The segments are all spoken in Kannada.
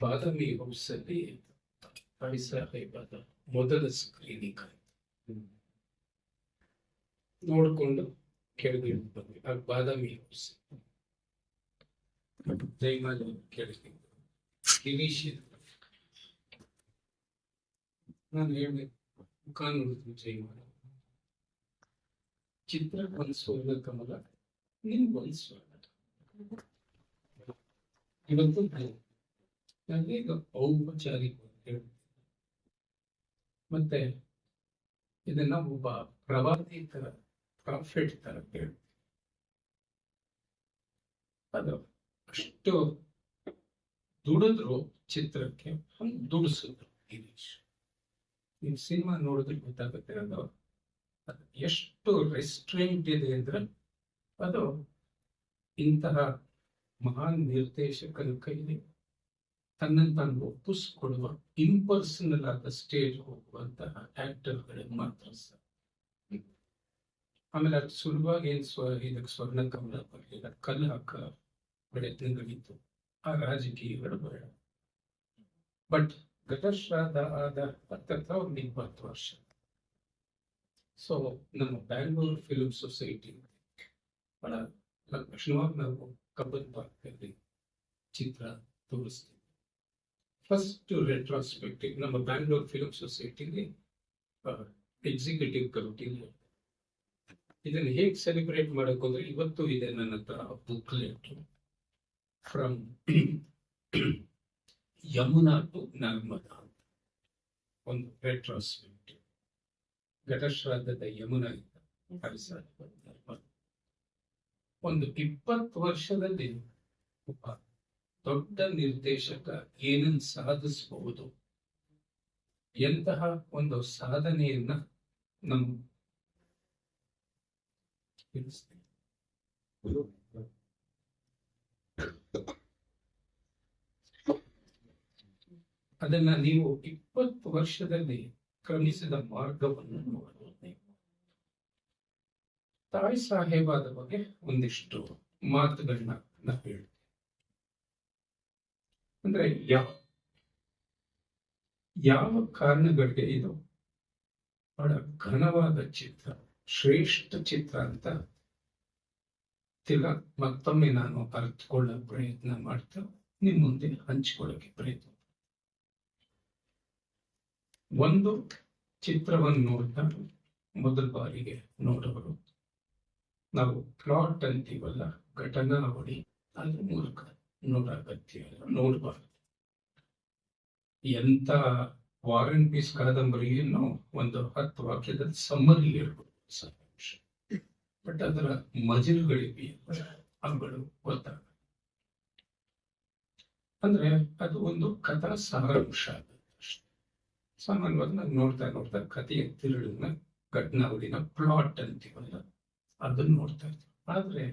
ಬಾದಾಮಿ ಹೌಸ್ ಅಲ್ಲಿ ಸಾಹೇಬಾದ ಮೊದಲ ಸ್ಕ್ರೀನಿಂಗ್ ನೋಡ್ಕೊಂಡು ಕೆಳಗೆ ಬಂದ್ವಿ. ಆ ಬಾದಾಮಿ ಹೌಸ್ ಜೈಮಾಲ್ ಕೆಳಗೆ ಗಿರೀಶ್ ನಾನು ಹೇಳಿದೆ, ಮುಖ ನೋಡಿದ್ವಿ ಜೈಮಾಲ್ ಚಿತ್ರ ಒಂದು ಸ್ವರ್ಣ ಕಮಲ, ನಿಮ್ಗೊಂದು ಸ್ವರ್ಣ ಇವತ್ತು ನಾನೀಗ ಔಪಚಾರಿಕ ಹೇಳ್ತೀನಿ. ಮತ್ತೆ ಇದನ್ನ ಒಬ್ಬ ಪ್ರವಾದಿ ತರ, ಪ್ರಾಫಿಟ್ ತರ ಹೇಳ್ತೀನಿ. ಅದು ಅಷ್ಟು ದುಡಿದ್ರು ಚಿತ್ರಕ್ಕೆ, ದುಡಿಸಿದ್ರು ಗಿರೀಶ್. ನೀವು ಸಿನಿಮಾ ನೋಡಿದ್ರೆ ಗೊತ್ತಾಗುತ್ತೆ ಅದು ಎಷ್ಟು ರೆಸ್ಟ್ರೆಂಟ್ ಇದೆ ಅಂದ್ರೆ ಅದು ಇಂತಹ ಮಹಾನ್ ನಿರ್ದೇಶಕನ ಕೈಲಿ ತನ್ನನ್ನು ತಾನು ಒಪ್ಪಿಸ್ಕೊಡುವ ಇಂಪರ್ಸನಲ್ ಆದ ಸ್ಟೇಜ್ ಹೋಗುವಂತಹ ಆಕ್ಟರ್ಗಳಿಗೆ ಮಾತ್ರ ಸರ್. ಆಮೇಲೆ ಅದು ಸುಲಭವಾಗಿ ಇದಕ್ಕೆ ಸ್ವರ್ಣ ಕಮಲ ಬರಲಿಲ್ಲ, ಕಲ್ಲು ಹಾಕ ಪ್ರಯತ್ನಗಳಿತ್ತು, ಆ ರಾಜಕೀಯಗಳು ಬೇಡ. ಬಟ್ ಘಟಶ್ರಾದ್ದ ಆದ ಹತ್ತತ್ರ ಒಂದು 20 ವರ್ಷ. ಸೊ ನಮ್ಮ ಬ್ಯಾಂಗ್ಳೂರ್ ಫಿಲ್ಮ್ ಸೊಸೈಟಿ ಬಹಳ ಲಕ್ಷಣವಾಗಿ ನಾವು ಕಬ್ಬನ್ ಪಾರ್ಕಲ್ಲಿ ಚಿತ್ರ ತೋರಿಸ್ತೀವಿ. ಫಸ್ಟ್ ರೆಟ್ರಾಸ್ಪೆಕ್ಟಿವ್ ನಮ್ಮ ಬ್ಯಾಂಗ್ಳೂರ್ ಫಿಲ್ಮ್ ಸೊಸೈಟಿಲಿ ಎಕ್ಸಿಕ್ಯೂಟಿವ್ ಕಮಿಟಿ. ಇದನ್ನು ಹೇಗೆ ಸೆಲೆಬ್ರೇಟ್ ಮಾಡಬೇಕು ಅಂದ್ರೆ ಇವತ್ತು ಇದೆ ನನ್ನ ಹತ್ರ booklet from Yamuna to Narmada ಅಂತ ಒಂದು ರೆಟ್ರಾಸ್ಪೆಕ್ಟಿವ್. ಘಟಶ್ರಾದ್ದದ ಯಮುನಾ ಇದ್ದ ಒಂದು 20 ವರ್ಷದಲ್ಲಿ ಒಬ್ಬ ದೊಡ್ಡ ನಿರ್ದೇಶಕ ಏನನ್ನು ಸಾಧಿಸಬಹುದು, ಎಂತಹ ಒಂದು ಸಾಧನೆಯನ್ನ ನಮ್ಮ ಅದನ್ನ ನೀವು 20 ವರ್ಷದಲ್ಲಿ ಕ್ರಮಿಸಿದ ಮಾರ್ಗವನ್ನು ನೋಡಬಹುದು. ತಾಯಿ ಸಾಹೇಬಾದ ಬಗ್ಗೆ ಒಂದಿಷ್ಟು ಮಾತುಗಳನ್ನ ನಾವು ಹೇಳ್ತೀವಿ. ಅಂದ್ರೆ ಯಾವ ಕಾರಣಗಳಿಗೆ ಇದು ಬಹಳ ಘನವಾದ ಚಿತ್ರ, ಶ್ರೇಷ್ಠ ಚಿತ್ರ ಅಂತ ಮತ್ತೊಮ್ಮೆ ನಾನು ಅರ್ಥಕೊಳ್ಳೋ ಪ್ರಯತ್ನ ಮಾಡ್ತಾ ನಿಮ್ ಮುಂದೆ ಹಂಚಿಕೊಳ್ಳೋಕೆ ಪ್ರಯತ್ನ. ಒಂದು ಚಿತ್ರವನ್ನು ನೋಡ್ತಾ ಮೊದಲ ಬಾರಿಗೆ ನೋಡೋರು ನಾವು ಪ್ಲಾಟ್ ಅಂತೀವಲ್ಲ, ಘಟನಾವಳಿ, ಅದ್ರ ಮೂಲಕ ನೋಡಾಗತ್ಯ ನೋಡಬಾರ್ದು. ಎಂತ ವಾರ್ ಅಂಡ್ ಪೀಸ್ ಕಾದಂಬರಿಯನ್ನು ಒಂದು 10 ವಾಕ್ಯದಲ್ಲಿ ಸಮ್ಮರಿ ಹೇಳ್ಬೋದು ಸಾರಾಂಶ, ಬಟ್ ಅದರ ಮಜಲುಗಳಿವೆ, ಅವುಗಳು ಗೊತ್ತಾಗ ಅಂದ್ರೆ ಅದು ಒಂದು ಕಥಾ ಸಾರಾಂಶ ಆಗುತ್ತೆ. ಸಾಮಾನ್ಯವಾಗಿ ನಾವು ನೋಡ್ತಾ ಕಥೆಯ ತಿರುಳನ್ನ, ಘಟನಾವಳಿನ, ಪ್ಲಾಟ್ ಅಂತೀವಲ್ಲ ಅದನ್ನ ನೋಡ್ತಾ ಇರ್ತೀವಿ. ಆದ್ರೆ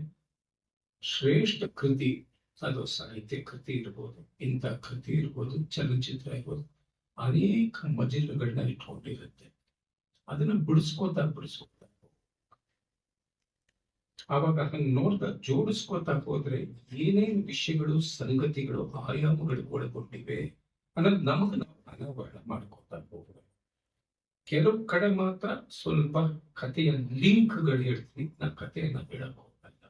ಶ್ರೇಷ್ಠ ಕೃತಿ, ಅದು ಸಾಹಿತ್ಯ ಕೃತಿ ಇರ್ಬೋದು, ಇಂಥ ಕೃತಿ ಇರ್ಬೋದು, ಚಲನಚಿತ್ರ ಇರ್ಬೋದು, ಅನೇಕ ಮಜಲುಗಳನ್ನ ಇಟ್ಕೊಂಡಿರುತ್ತೆ. ಅದನ್ನ ಬಿಡಿಸ್ಕೋತಾ ಆವಾಗ ಹಂಗ ನೋಡ್ತಾ ಜೋಡಿಸ್ಕೋತಾ ಹೋದ್ರೆ ಏನೇನು ವಿಷಯಗಳು, ಸಂಗತಿಗಳು, ಆಯಾಮಗಳು ಒಳಗೊಂಡಿವೆ ಅನ್ನೋದು ನಮಗೆ ನಾವು ಅನಾವರಣ ಮಾಡ್ಕೋತಾ ಹೋಗ್ಬೇಕು. ಕೆಲವು ಕಡೆ ಮಾತ್ರ ಸ್ವಲ್ಪ ಕಥೆಯ ಲಿಂಕ್ಗಳು ಹೇಳ್ತೀನಿ, ನಾ ಕಥೆಯನ್ನ ಹೇಳಕ್ ಹೋಗಲ್ಲ.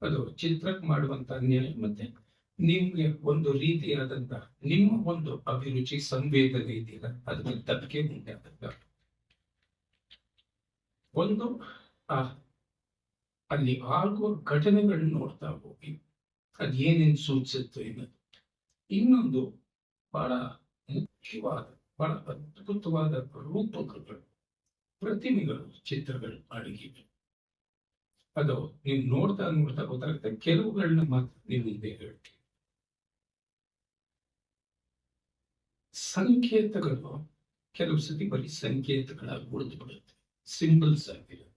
ಅದು ಚಿತ್ರಕ್ಕೆ ಮಾಡುವಂತ ನ್ಯಾಯ, ಮತ್ತೆ ನಿಮ್ಗೆ ಒಂದು ರೀತಿಯಾದಂತ ನಿಮ್ಮ ಒಂದು ಅಭಿರುಚಿ, ಸಂವೇದನೆ ಇದೆಯಲ್ಲ, ಅದ್ರ ತಪ್ಪಿಗೆ ಉಂಟಾಗಲ್ಲ. ಒಂದು ಅಲ್ಲಿ ಆಗುವ ಘಟನೆಗಳನ್ನ ನೋಡ್ತಾ ಹೋಗಿ ಅದ್ ಏನೇನು ಸೂಚಿಸುತ್ತೆ ಅನ್ನೋದು. ಇನ್ನೊಂದು ಬಹಳ ಮುಖ್ಯವಾದ, ಬಹಳ ಅದ್ಭುತವಾದ ರೂಪಕಗಳು, ಪ್ರತಿಮೆಗಳು, ಚಿತ್ರಗಳು ಅಡಗಿವೆ. ಅದು ನೀವು ನೋಡ್ತಾ ಗೊತ್ತಾಗುತ್ತೆ. ಕೆಲವುಗಳನ್ನ ಮಾತ್ರ ನೀವು ಮುಂದೆ ಹೇಳ್ತೀವಿ. ಸಂಕೇತಗಳು ಕೆಲವು ಸತಿ ಬರೀ ಸಂಕೇತಗಳಾಗಿ ಉಳಿದು ಬಿಡುತ್ತೆ, ಸಿಂಬಲ್ಸ್ ಆಗಿರುತ್ತೆ.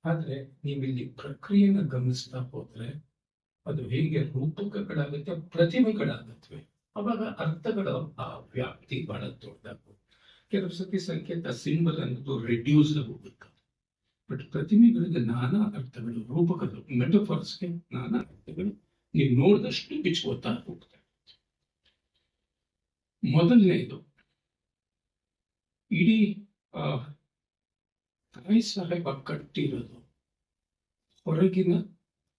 ಆದ್ರೆ ನೀವಿಲ್ಲಿ ಪ್ರಕ್ರಿಯೆನ ಗಮನಿಸ್ತಾ ಹೋದ್ರೆ ಅದು ಹೇಗೆ ರೂಪಕಗಳಾಗುತ್ತೆ, ಪ್ರತಿಮೆಗಳಾಗತ್ವೆ. ಅವಾಗ ಅರ್ಥಗಳ ಆ ವ್ಯಾಪ್ತಿ ಬಹಳ ದೊಡ್ಡದಾಗುತ್ತೆ. ಕೆಲವು ಸತಿ ಸಂಕೇತ, ಸಿಂಬಲ್ ಅನ್ನೋದು ರೆಡ್ಯೂಸ್ ಹೋಗುತ್ತೆ. ಬಟ್ ಪ್ರತಿಮೆಗಳಿಗೆ ನಾನಾ ಅರ್ಥಗಳು, ರೂಪಕಗಳು, ಮೆಟಫರ್ಸ್ಗೆ ನಾನಾ ಅರ್ಥಗಳು ನೀವು ನೋಡಿದಷ್ಟು ಬಿಚ್ಕೋತಾ ಹೋಗ್ತಾರೆ. ಮೊದಲನೇದು, ಇಡೀ ತಾಯಿ ಸಾಹೇಬ ಕಟ್ಟಿರೋದು ಹೊರಗಿನ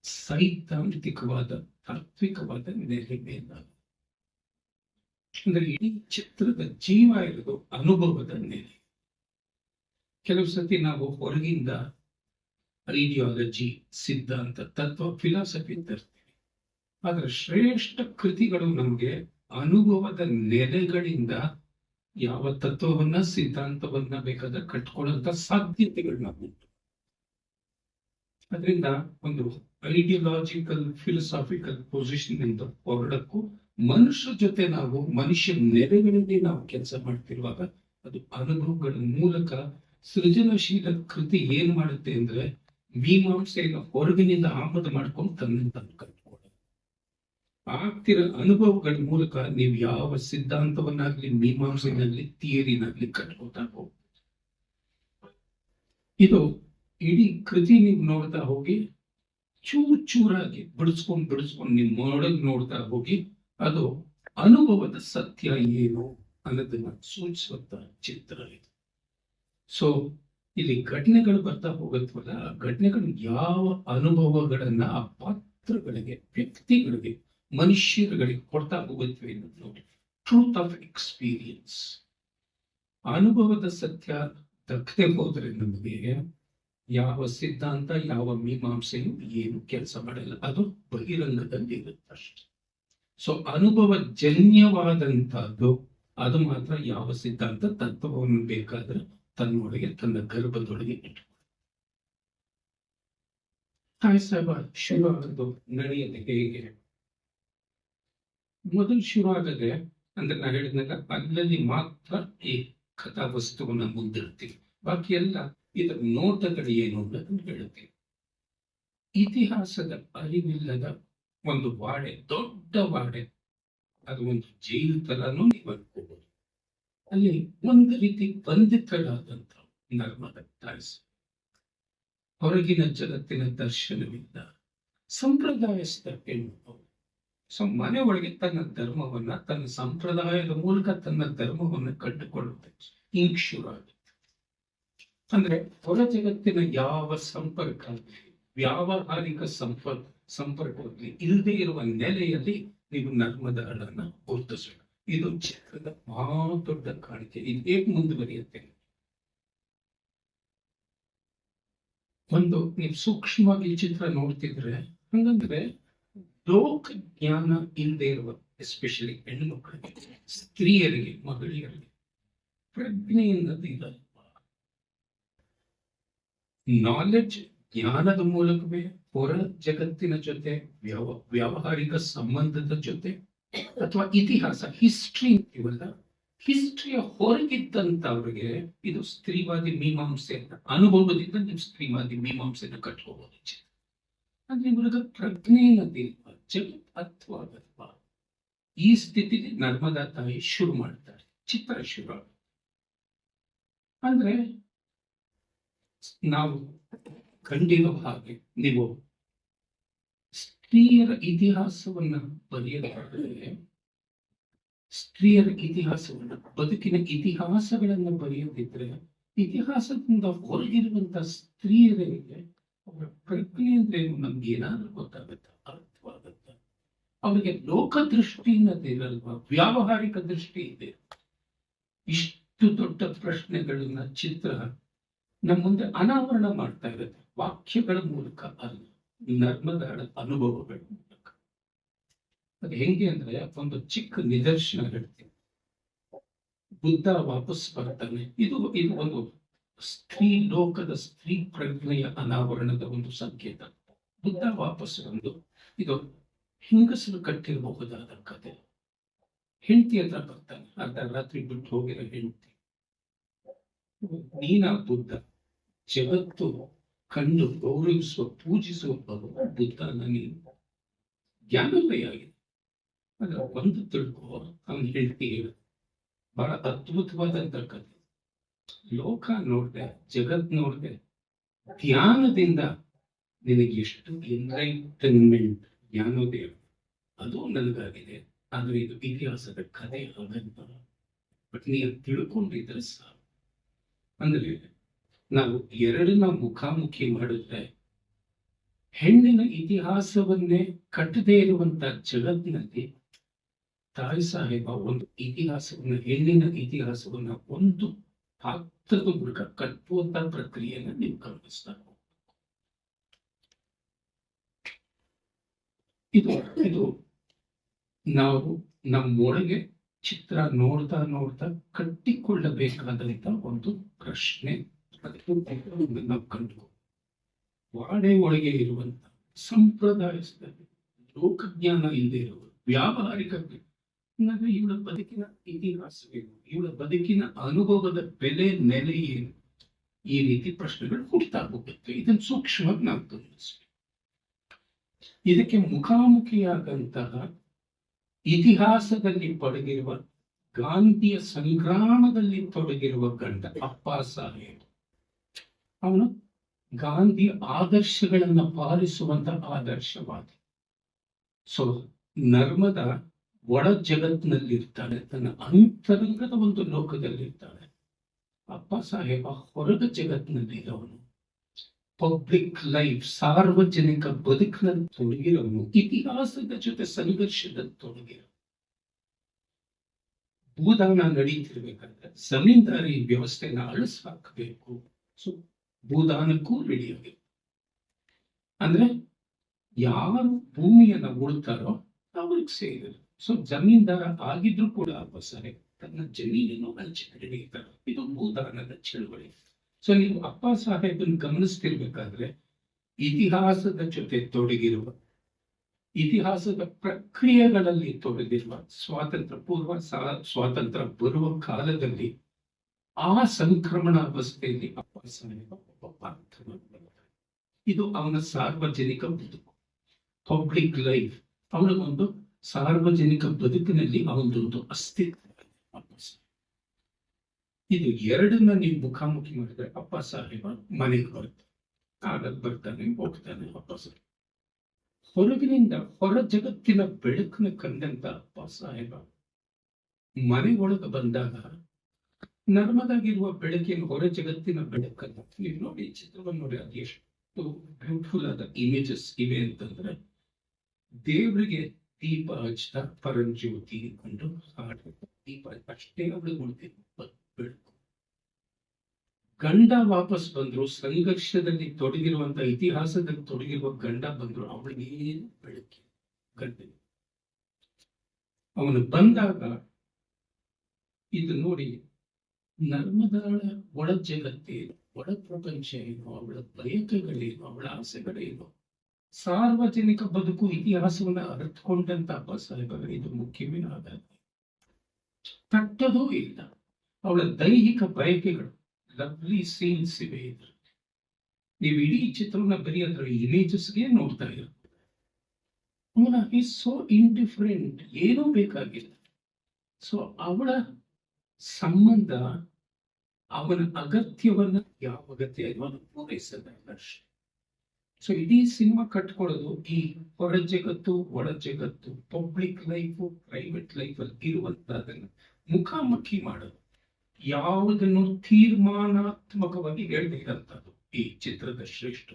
ಸೈದ್ಧಾಂತಿಕವಾದ ತಾತ್ವಿಕವಾದ ನೆಲೆ ಮೇಲೆ. ಅಂದ್ರೆ ಇಡೀ ಚಿತ್ರದ ಜೀವ ಇರೋದು ಅನುಭವದ ನೆಲೆ. ಕೆಲವು ಸತಿ ನಾವು ಹೊರಗಿಂದ ಐಡಿಯಾಲಜಿ, ಸಿದ್ಧಾಂತ, ತತ್ವ, ಫಿಲಾಸಫಿ ತರ್ತೀವಿ. ಆದ್ರೆ ಶ್ರೇಷ್ಠ ಕೃತಿಗಳು ನಮಗೆ ಅನುಭವದ ನೆಲೆಗಳಿಂದ ಯಾವ ತತ್ವವನ್ನ, ಸಿದ್ಧಾಂತವನ್ನ ಬೇಕಾದ್ರೆ ಕಟ್ಕೊಳ್ಳುವಂತ ಸಾಧ್ಯತೆಗಳನ್ನ ಉಂಟು. ಅದರಿಂದ ಒಂದು ಐಡಿಯಾಲಜಿಕಲ್, ಫಿಲಸಾಫಿಕಲ್ ಪೊಸಿಷನ್ ಇಂದ ಹೊರಡಕ್ಕೂ ಮನುಷ್ಯ ಜೊತೆ ನಾವು ಮನುಷ್ಯ ನೆಲೆಗಳಲ್ಲಿ ನಾವು ಕೆಲಸ ಮಾಡ್ತಿರುವಾಗ ಅದು ಅನುಭವಗಳ ಮೂಲಕ ಸೃಜನಶೀಲ ಕೃತಿ ಏನ್ ಮಾಡುತ್ತೆ ಅಂದ್ರೆ ಮೀಮಾಂಸೆಯನ್ನು ಹೊರಗಿನಿಂದ ಆಮದು ಮಾಡ್ಕೊಂಡು ತಂದು ಕಟ್ಕೊಳ್ಳೋದು. ಆಗ್ತಿರೋ ಅನುಭವಗಳ ಮೂಲಕ ನೀವು ಯಾವ ಸಿದ್ಧಾಂತವನ್ನಾಗ್ಲಿ, ಮೀಮಾಂಸೆನಲ್ಲಿ, ಥಿಯರಿನಾಗ್ಲಿ ಕಟ್ಕೋತಾ ಹೋಗ್ಬೋದು. ಇದು ಇಡೀ ಕೃತಿ ನೀವು ನೋಡ್ತಾ ಹೋಗಿ ಚೂರ್ ಚೂರಾಗಿ ಬಿಡಿಸ್ಕೊಂಡು ನೀವು ನೋಡ್ತಾ ಹೋಗಿ ಅದು ಅನುಭವದ ಸತ್ಯ ಏನು ಅನ್ನೋದನ್ನ ಸೂಚಿಸುವಂತ ಚಿತ್ರ ಇದು. ಸೊ ಇಲ್ಲಿ ಘಟನೆಗಳು ಬರ್ತಾ ಹೋಗತ್ವಲ್ಲ, ಆ ಘಟನೆಗಳು ಯಾವ ಅನುಭವಗಳನ್ನ ಆ ಪಾತ್ರಗಳಿಗೆ, ವ್ಯಕ್ತಿಗಳಿಗೆ, ಮನುಷ್ಯರುಗಳಿಗೆ ಕೊಡ್ತಾ ಹೋಗುತ್ತವೆ ಅನ್ನೋದು ನೋಡಿ. ಟ್ರೂತ್ ಆಫ್ ಎಕ್ಸ್ಪೀರಿಯನ್ಸ್, ಅನುಭವದ ಸತ್ಯ ದಕ್ಕದೆ ಹೋದ್ರೆ ನಮಗೆ ಯಾವ ಸಿದ್ಧಾಂತ, ಯಾವ ಮೀಮಾಂಸೆಯು ಏನು ಕೆಲಸ ಮಾಡಲ್ಲ. ಅದು ಬಹಿರಂಗದಲ್ಲಿ ಇರುತ್ತಷ್ಟೆ. ಸೊ ಅನುಭವ ಜನ್ಯವಾದಂತಹದ್ದು ಅದು ಮಾತ್ರ ಯಾವ ಸಿದ್ಧಾಂತ, ತತ್ವವನ್ನು ಬೇಕಾದ್ರೆ ತನ್ನೊಳಗೆ, ತನ್ನ ಗರ್ಭದೊಳಗೆ ಇಟ್ಟು. ತಾಯಿ ಸಾಹೇಬ ಶುರು ಆಗೋದು ನಡೆಯೋದು ಹೇಗೆ? ಮೊದಲು ಶುರು ಆಗದೆ ಅಂದ್ರೆ ನಾ ಹೇಳಿದ್ನಾಗ ಅಲ್ಲಲ್ಲಿ ಮಾತ್ರ ಈ ಕಥಾ ವಸ್ತುವನ್ನ ಮುಂದಿಡ್ತೀವಿ, ಬಾಕಿ ಎಲ್ಲ ಇದರ ನೋಟಗಳು ಏನು ಅನ್ನೋದನ್ನು ಹೇಳುತ್ತೀವಿ. ಇತಿಹಾಸದ ಅರಿವಿಲ್ಲದ ಒಂದು ವಾಡೆ, ದೊಡ್ಡ ವಾಡೆ, ಅದು ಒಂದು ಜೈಲು ತರಾನು ನೀವು ಅನ್ಕೋಬಹುದು. ಅಲ್ಲಿ ಒಂದು ರೀತಿ ಬಂಧಿತರಾದಂತ ನರ್ಮದ ತಾಯಿಸಿ, ಹೊರಗಿನ ಜಗತ್ತಿನ ದರ್ಶನವಿಲ್ಲ, ಸಂಪ್ರದಾಯಸ್ಥ ಹೆಣ್ಣು. ಸೊ ಮನೆ ಒಳಗೆ ತನ್ನ ಧರ್ಮವನ್ನ, ತನ್ನ ಸಂಪ್ರದಾಯದ ಮೂಲಕ ತನ್ನ ಧರ್ಮವನ್ನ ಕಂಡುಕೊಳ್ಳುತ್ತೆ. ಹಿಂಗ್ ಶುರು ಆಗುತ್ತೆ. ಅಂದ್ರೆ ಹೊರ ಜಗತ್ತಿನ ಯಾವ ಸಂಪರ್ಕ, ವ್ಯಾವಹಾರಿಕ ಸಂಪರ್ಕದಲ್ಲಿ ಇಲ್ಲದೆ ಇರುವ ನೆಲೆಯಲ್ಲಿ ನೀವು ನರ್ಮದಾಳನ್ನ ಗುರುತಿಸಬೇಕು. ಇದು ಚಿತ್ರದ ಬಹಳ ದೊಡ್ಡ ಕಾಣಿಕೆ. ಇದು ಹೇಗೆ ಮುಂದುವರಿಯುತ್ತೆ? ಒಂದು ನೀವು ಸೂಕ್ಷ್ಮವಾಗಿ ಈ ಚಿತ್ರ ನೋಡ್ತಿದ್ರೆ, ಹಂಗಂದ್ರೆ ಲೋಕ ಜ್ಞಾನ ಇಲ್ಲದೆ ಇರುವ ಎಸ್ಪೆಷಲಿ ಹೆಣ್ಣು ಮಕ್ಕಳಿಗೆ, ಸ್ತ್ರೀಯರಿಗೆ, ಮಹಿಳೆಯರಿಗೆ ಪ್ರಜ್ಞೆ ಅನ್ನೋದು ಇರಲ್ಲ. ನಾಲೆಡ್ಜ್, ಜ್ಞಾನದ ಮೂಲಕವೇ ಹೊರ ಜಗತ್ತಿನ ಜೊತೆ ವ್ಯಾವಹಾರಿಕ ಸಂಬಂಧದ ಜೊತೆ ಅಥವಾ ಇತಿಹಾಸ, ಹಿಸ್ಟ್ರಿ ಇವೆಲ್ಲ, ಹಿಸ್ಟ್ರಿಯ ಹೊರಗಿದ್ದಂತವ್ರಿಗೆ ಇದು ಸ್ತ್ರೀವಾದಿ ಮೀಮಾಂಸೆ ಅನುಭವದಿಂದ ನೀವು ಸ್ತ್ರೀವಾದಿ ಮೀಮಾಂಸೆಯನ್ನು ಕಟ್ಕೋಬಹುದು. ಅಂದ್ರೆ ಇವ್ರಿಗೆ ಪ್ರಜ್ಞೆ ಅನ್ನೋದಿಲ್ವ, ಜಗತ್ ಅರ್ಥವಾಗಲ್ವ. ಈ ಸ್ಥಿತಿಲಿ ನರ್ಮದಾ ತಾಯಿ ಶುರು ಮಾಡ್ತಾರೆ, ಚಿತ್ರ ಶುರು ಆಗುತ್ತೆ. ಅಂದ್ರೆ ನಾವು ಕಂಡಿರೋ ಹಾಗೆ ನೀವು ಸ್ತ್ರೀಯರ ಇತಿಹಾಸವನ್ನ ಬರೆಯಲಾದರೆ, ಸ್ತ್ರೀಯರ ಇತಿಹಾಸವನ್ನ, ಬದುಕಿನ ಇತಿಹಾಸಗಳನ್ನ ಬರೆಯೋದಿದ್ರೆ, ಇತಿಹಾಸದಿಂದ ಹೊರಗಿರುವಂತಹ ಸ್ತ್ರೀಯರಿಗೆ ಅವರ ಪ್ರಜ್ಞೆ ಅಂದ್ರೆ ನಮ್ಗೆ ಏನಾದ್ರೂ ಗೊತ್ತಾಗುತ್ತೆ, ಅರ್ಥವಾಗುತ್ತೆ. ಅವರಿಗೆ ಲೋಕದೃಷ್ಟಿ ಅನ್ನೋದಿರಲ್ವಾ, ವ್ಯಾವಹಾರಿಕ ದೃಷ್ಟಿ ಇದೆ. ಇಷ್ಟು ದೊಡ್ಡ ಪ್ರಶ್ನೆಗಳನ್ನ ಚಿತ್ರ ನಮ್ಮ ಮುಂದೆ ಅನಾವರಣ ಮಾಡ್ತಾ ಇರುತ್ತೆ, ವಾಕ್ಯಗಳ ಮೂಲಕ ಅಲ್ಲ, ನರ್ಮದಾಳ ಅನುಭವಗಳ ಮೂಲಕ. ಅದು ಹೆಂಗೆ ಅಂದ್ರೆ, ಒಂದು ಚಿಕ್ಕ ನಿದರ್ಶನ ಹೇಳ್ತೀನಿ. ಬುದ್ಧ ವಾಪಸ್ ಬರ್ತಾನೆ. ಇದು ಒಂದು ಸ್ತ್ರೀ ಲೋಕದ, ಸ್ತ್ರೀ ಪ್ರಜ್ಞೆಯ ಅನಾವರಣದ ಒಂದು ಸಂಕೇತ. ಬುದ್ಧ ವಾಪಸ್ ಬಂದು, ಇದು ಹಿಂಗಸರು ಕಟ್ಟಿರಬಹುದಾದ ಕತೆ. ಹೆಂಡತಿ ಹತ್ರ ಬರ್ತಾನೆ, ಅರ್ಧ ರಾತ್ರಿ ಬಿಟ್ಟು ಹೋಗಿರೋ ಹೆಂಡತಿ. ನೀನ ಬುದ್ಧ, ಜಗತ್ತು ಕಂಡು ಗೌರವಿಸುವ, ಪೂಜಿಸುವ ಬುದ್ಧನ ನೀನು, ಜ್ಞಾನೋದಯ ಆಗಿದೆ. ಅದ್ರ ಒಂದು ತಿಳ್ಕೋ, ಅವನು ಹೇಳ್ತಿ ಬಹಳ ಅದ್ಭುತವಾದಂತ ಕಥೆ. ಲೋಕ ನೋಡ್ದೆ, ಜಗತ್ ನೋಡ್ದೆ, ಧ್ಯಾನದಿಂದ ನಿನಗೆ ಎಷ್ಟು ಎನ್ಲೈಟನ್ಮೆಂಟ್, ಜ್ಞಾನೋದಯ ಅದು ನನಗಾಗಿದೆ. ಆದ್ರೆ ಇದು ಇತಿಹಾಸದ ಕಥೆ ಆಗಲ್ಲ. ಬಟ್ ನೀವು ತಿಳ್ಕೊಂಡಿದ್ರೆ ಸಾಕು. ಅಂದ್ರೆ ನಾವು ಎರಡನ್ನ ಮುಖಾಮುಖಿ ಮಾಡಿದ್ರೆ ಹೆಣ್ಣಿನ ಇತಿಹಾಸವನ್ನೇ ಕಟ್ಟದೇ ಇರುವಂತ ಜಗತ್ತಿನಲ್ಲಿ ತಾಯಿ ಸಾಹೇಬ ಒಂದು ಇತಿಹಾಸವನ್ನ, ಹೆಣ್ಣಿನ ಇತಿಹಾಸವನ್ನ ಒಂದು ಪಾತ್ರದ ಮೂಲಕ ಕಟ್ಟುವಂತ ಪ್ರಕ್ರಿಯೆಯನ್ನ ನೀವು ಗಮನಿಸ್ತಾ ಇದು ಇದು ನಾವು ನಮ್ಮೊಳಗೆ ಚಿತ್ರ ನೋಡ್ತಾ ನೋಡ್ತಾ ಕಟ್ಟಿಕೊಳ್ಳಬೇಕಾದಂತ ಒಂದು ಪ್ರಶ್ನೆ. ಅದಕ್ಕೆ ನಾವು ಕಂಡು ವಾಡೆ ಒಳಗೆ ಇರುವಂತ ಸಂಪ್ರದಾಯದಲ್ಲಿ ಲೋಕಜ್ಞಾನ ಇಲ್ಲದೆ ಇರುವ ವ್ಯಾವಹಾರಿಕ ಇವಳ ಬದುಕಿನ ಇತಿಹಾಸವೇನು, ಇವಳ ಬದುಕಿನ ಅನುಭವದ ಬೆಲೆ ನೆಲೆ ಏನು, ಈ ರೀತಿ ಪ್ರಶ್ನೆಗಳು ಹುಡ್ತಾ ಹೋಗುತ್ತೆ. ಇದನ್ನು ಸೂಕ್ಷ್ಮವಾಗಿ ನಾವು ಗಮನಿಸ್ಬೇಕು. ಇದಕ್ಕೆ ಮುಖಾಮುಖಿಯಾದಂತಹ ಇತಿಹಾಸದಲ್ಲಿ ಪಡಗಿರುವ ಗಾಂಧಿಯ ಸಂಗ್ರಾಮದಲ್ಲಿ ತೊಡಗಿರುವ ಗಂಡ ಅಪ್ಪ ಸಾಹೇಬ್. ಅವನು ಗಾಂಧಿ ಆದರ್ಶಗಳನ್ನ ಪಾಲಿಸುವಂತ ಆದರ್ಶವಾದಿ. ಸೊ ನರ್ಮದ ಒಳ ಜಗತ್ತಿನಲ್ಲಿರ್ತಾನೆ, ತನ್ನ ಅಂತರಂಗದ ಒಂದು ಲೋಕದಲ್ಲಿರ್ತಾನೆ. ಅಪ್ಪ ಸಾಹೇಬ ಹೊರಗ ಜಗತ್ತಿನಲ್ಲಿರೋನು, ಪಬ್ಲಿಕ್ ಲೈಫ್, ಸಾರ್ವಜನಿಕ ಬದುಕಿನಲ್ಲಿ ತೊಡಗಿರೋನು, ಇತಿಹಾಸದ ಜೊತೆ ಸಂಘರ್ಷದಲ್ಲಿ ತೊಡಗಿರೋ. ಭೂದಾನ ನಡೀತಿರ್ಬೇಕಾದ್ರೆ ಜಮೀನ್ದಾರಿ ವ್ಯವಸ್ಥೆನ ಅಳಿಸ್ ಹಾಕಬೇಕು. ಸೊ ಭೂದಾನಕ್ಕೂ ರೆಡಿ ಆಗಿದೆ. ಅಂದ್ರೆ ಯಾರು ಭೂಮಿಯನ್ನ ಉಳ್ತಾರೋ ಅವ್ರಿಗೆ ಸೇರಿದ್ರು. ಸೊ ಜಮೀನ್ದಾರ ಆಗಿದ್ರು ಕೂಡ ಅಪ್ಪ ಸಾಹೇಬ್ ತನ್ನ ಜಮೀನನ್ನು ಹಂಚಿಕೊಂಡಿರ್ತಾರೆ. ಇದು ಭೂದಾನದ ಚಳುವಳಿ. ಸೊ ನೀವು ಅಪ್ಪ ಸಾಹೇಬನ್ ಗಮನಿಸ್ತಿರ್ಬೇಕಾದ್ರೆ ಇತಿಹಾಸದ ಜೊತೆ ತೊಡಗಿರುವ, ಇತಿಹಾಸದ ಪ್ರಕ್ರಿಯೆಗಳಲ್ಲಿ ತೊಡಗಿರುವ, ಸ್ವಾತಂತ್ರ್ಯ ಪೂರ್ವ, ಸ್ವಾತಂತ್ರ್ಯ ಬರುವ ಕಾಲದಲ್ಲಿ ಆ ಸಂಕ್ರಮಣ ಅವಸ್ಥೆಯಲ್ಲಿ ಅಪ್ಪ ಸಾಹೇಬ ಒಬ್ಬ ಪಾತ್ರವನ್ನು ಬರುತ್ತಾರೆ. ಇದು ಅವನ ಸಾರ್ವಜನಿಕ ಬದುಕು, ಪಬ್ಲಿಕ್ ಲೈಫ್. ಅವನಿಗೊಂದು ಸಾರ್ವಜನಿಕ ಬದುಕಿನಲ್ಲಿ ಅವನದೊಂದು ಅಸ್ತಿತ್ವ. ಅಪ್ಪ ಸಾಹೇಬ್ ಇದು ಎರಡನ್ನ ನೀವು ಮುಖಾಮುಖಿ ಮಾಡಿದ್ರೆ ಅಪ್ಪ ಸಾಹೇಬ ಮನೆಗೆ ಬರ್ತಾನೆ, ಆಗ ಬರ್ತಾನೆ, ಹೋಗ್ತಾನೆ. ಅಪ್ಪ ಸಾಹೇಬ ಹೊರಗಿನಿಂದ ಹೊರ ಜಗತ್ತಿನ ಬೆಳಕನ್ನು ಕಂಡಂತ ಅಪ್ಪ ಸಾಹೇಬ ಮನೆಯೊಳಗೆ ಬಂದಾಗ ನರ್ಮದಾಗಿರುವ ಬೆಳಕಿನ ಹೊರ ಜಗತ್ತಿನ ಬೆಳಕನ್ನು ನೀವು ನೋಡಿ, ಚಿತ್ರವನ್ನು ನೋಡಿ, ಅದು ಎಷ್ಟು ಬ್ಯೂಟಿಫುಲ್ ಆದ ಇಮೇಜಸ್ ಇವೆ ಅಂತಂದ್ರೆ, ದೇವರಿಗೆ ದೀಪ ಹಚ್ಚಿದ ಪರಂಜ್ಯೋತಿ ಕೊಂಡು ಹಾಡು, ದೀಪ ಅಷ್ಟೇ ಅವಳಿಗೆ ಉಳಿದಿತ್ತು ಬೆಳಕು. ಗಂಡ ವಾಪಸ್ ಬಂದ್ರು, ಸಂಘರ್ಷದಲ್ಲಿ ತೊಡಗಿರುವಂತ, ಇತಿಹಾಸದಲ್ಲಿ ತೊಡಗಿರುವ ಗಂಡ ಬಂದ್ರು, ಅವಳಿಗೇನು ಬೆಳಕಿ ಗಂಡ. ಅವನು ಬಂದಾಗ ಇದು ನೋಡಿ, ನರ್ಮದಾಳ ಒಳ ಜಗತ್ತೇನು, ಒಳ ಪ್ರಪಂಚ ಏನು, ಅವಳ ಬಯಕೆಗಳೇನು, ಅವಳ ಆಸೆಗಳೇನು, ಸಾರ್ವಜನಿಕ ಬದುಕು, ಇತಿಹಾಸವನ್ನ ಅರ್ಥಕೊಂಡಂತ ಅಪ್ಪ ಸಾಹೇಬರು ಇದು ಮುಖ್ಯವೇ ಆದಾಗ ತಟ್ಟದೂ ಇಲ್ಲ. ಅವಳ ದೈಹಿಕ ಬಯಕೆಗಳು, ಲವ್ಲಿ ಸೀನ್ಸ್ ಇವೆ ಇದ್ರ. ನೀವು ಇಡೀ ಚಿತ್ರವನ್ನ ಬರೀ ಅದರ ಇಮೇಜಸ್ಗೆ ನೋಡ್ತಾ ಇರ್ತೀರ. ಈಸ್ ಸೋ ಇಂಡಿಫರೆಂಟ್, ಏನೂ ಬೇಕಾಗಿಲ್ಲ. ಸೊ ಅವಳ ಸಂಬಂಧ, ಅವನ ಅಗತ್ಯವನ್ನ ಯಾವ ಅಗತ್ಯ ಅದನ್ನು ಪೂರೈಸಲ್ಲ ಅಷ್ಟೇ. ಸೊ ಇಡೀ ಸಿನಿಮಾ ಕಟ್ಕೊಳ್ಳೋದು ಈ ಹೊರ ಜಗತ್ತು, ಒಳ ಜಗತ್ತು, ಪಬ್ಲಿಕ್ ಲೈಫು, ಪ್ರೈವೇಟ್ ಲೈಫ್ ಅಲ್ಲಿ ಇರುವಂತದನ್ನ ಮುಖಾಮುಖಿ ಮಾಡೋದು. ಯಾವುದನ್ನು ತೀರ್ಮಾನಾತ್ಮಕವಾಗಿ ಹೇಳ್ಬೇಕಂತದ್ದು ಈ ಚಿತ್ರದ ಶ್ರೇಷ್ಠ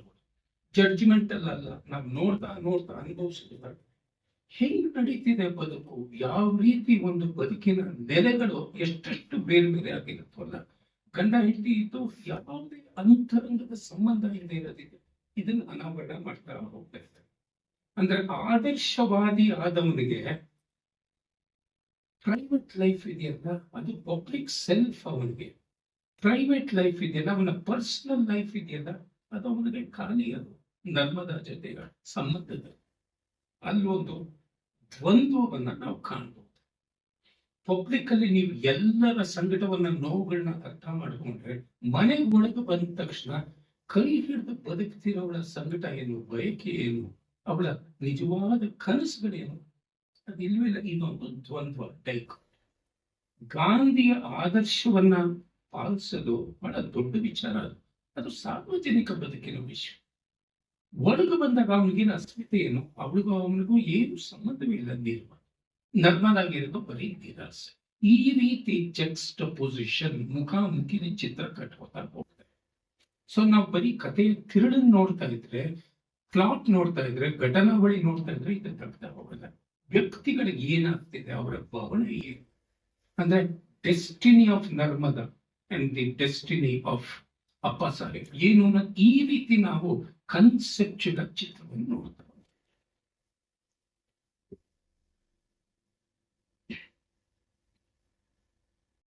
ಜಡ್ಜ್ಮೆಂಟ್ ಅಲ್ಲ. ನಾವು ನೋಡ್ತಾ ನೋಡ್ತಾ ಅನುಭವಿಸಿದ ಹೆಂಗ್ ನಡೀತಿದೆ ಬದುಕು, ಯಾವ ರೀತಿ ಒಂದು ಬದುಕಿನ ನೆಲೆಗಳು ಎಷ್ಟೆಷ್ಟು ಬೇರೆ ಬೇರೆ ಆಗಿರುತ್ತಲ್ಲ. ಗಂಡ ಹೆಂಡತಿ ಇದು ಯಾವುದೇ ಅಂತರಂಗದ ಸಂಬಂಧ ಇಲ್ಲದೆ ಇರೋದಿದೆ. ಇದನ್ನ ಅನಾವರಣ ಮಾಡ್ತಾ ಹೋಗ್ತಾ ಇರ್ತಾರೆ. ಅಂದ್ರೆ ಆದರ್ಶವಾದಿ ಆದವನಿಗೆ ಪ್ರೈವೇಟ್ ಲೈಫ್ ಇದೆಯಲ್ಲ, ಅದು ಪಬ್ಲಿಕ್ ಸೆಲ್ಫ್. ಅವನಿಗೆ ಪ್ರೈವೇಟ್ ಲೈಫ್ ಇದೆಯಲ್ಲ, ಅವನ ಪರ್ಸನಲ್ ಲೈಫ್ ಇದೆಯಲ್ಲ, ಅದು ಅವನಿಗೆ ಖಾಲಿ. ಅದು ನರ್ಮದಾ ಜೊತೆ ಸಂಬಂಧದ ಅಲ್ಲೊಂದು ದ್ವಂದ್ವವನ್ನ ನಾವು ಕಾಣ್ಬೋದು. ಪಬ್ಲಿಕ್ ಅಲ್ಲಿ ನೀವು ಎಲ್ಲರ ಸಂಕಟವನ್ನ, ನೋವುಗಳನ್ನ ಅರ್ಥ ಮಾಡಿಕೊಂಡ್ರೆ, ಮನೆ ಒಳಗೆ ಬಂದ ತಕ್ಷಣ ಕೈ ಹಿಡಿದು ಬದುಕ್ತಿರೋವಳ ಸಂಕಟ ಏನು, ಬಯಕೆ ಏನು, ಅವಳ ನಿಜವಾದ ಕನಸುಗಳೇನು, ಅದಿಲ್ವಿಲ್ಲ. ಇದೊಂದು ದ್ವಂದ್ವ ಟೈಕ್. ಗಾಂಧಿಯ ಆದರ್ಶವನ್ನ ಪಾಲಿಸೋದು ಬಹಳ ದೊಡ್ಡ ವಿಚಾರ. ಅದು ಸಾರ್ವಜನಿಕ ಬದುಕಿನ ವಿಷಯ. ಒಳಗೆ ಬಂದಾಗ ಅವನಿಗೇನು ಅಸ್ಮಿತೆ ಏನು, ಅವಳಿಗೂ ಅವನಿಗೂ ಏನು ಸಂಬಂಧವಿಲ್ಲ. ನಿರ್ಮ ನರ್ಮದಾಗಿರೋದು ಬರೀ ನಿರಾಸೆ. ಈ ರೀತಿ ಜಕ್ಸ್ಟ್ ಪೊಸಿಷನ್ ಮುಖಾಮುಖಿನ ಚಿತ್ರ ಕಟ್ಕೋತಾ ಹೋಗ್ತಾರೆ. ಸೊ ನಾವು ಬರೀ ಕಥೆಯ ತಿರುಳನ್ನು ನೋಡ್ತಾ ಇದ್ರೆ, ಪ್ಲಾಟ್ ನೋಡ್ತಾ ಇದ್ರೆ, ಘಟನಾವಳಿ ನೋಡ್ತಾ ಇದ್ರೆ ಇದಕ್ಕೆ ಅರ್ಥ ಹೋಗಲ್ಲ. ವ್ಯಕ್ತಿಗಳಿಗೆ ಏನಾಗ್ತಿದೆ, ಅವರ ಭಾವನೆ ಏನು ಅಂದ್ರೆ destiny of Narmada and the destiny of ಅಪ್ಪ ಸಾಹೇಬ್ ಏನು ಅನ್ನೋದು ಈ ರೀತಿ ನಾವು ಕನ್ಸೆಪ್ಚುಯಲ್ ಚಿತ್ರವನ್ನು ನೋಡ್ತಾ